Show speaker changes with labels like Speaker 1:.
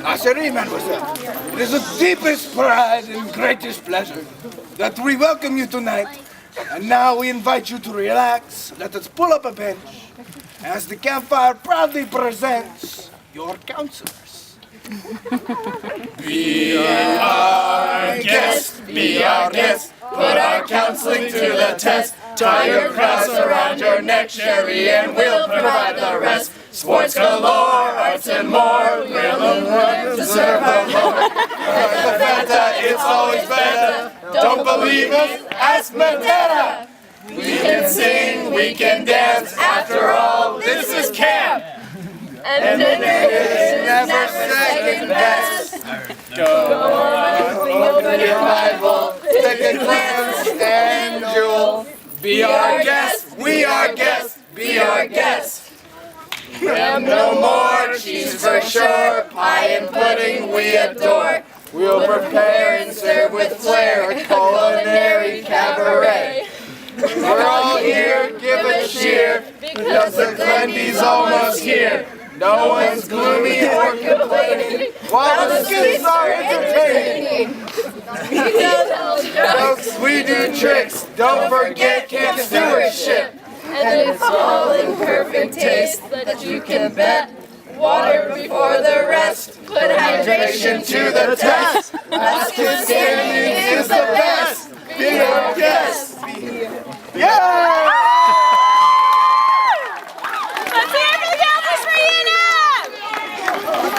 Speaker 1: Asherie, mademoiselle, it is with deepest pride and greatest pleasure that we welcome you tonight. And now we invite you to relax. Let us pull up a bench as the campfire proudly presents your counselors.
Speaker 2: Be our guest, be our guest, put our counseling to the test. Tie your cross around your neck, Sherry, and we'll provide the rest. Sports galore, arts and more, we'll deserve a moment. The Fanta, it's always better. Don't believe us? Ask Medetta. We can sing, we can dance, after all, this is camp. And dinner is never second best. Go on, open your Bible, take a glance, and you'll be our guest, we are guests, be our guest. Ham no more, cheese for sure, pie and pudding we adore. We'll prepare and serve with flair a culinary cabaret. We're all here, give a cheer, because the Glendy's almost here. No one's gloomy or complaining, while the skits are entertaining. We tell jokes, we do tricks, don't forget camp stewardship. And it's all in perfect taste that you can bet. Water before the rest, put hydration to the test.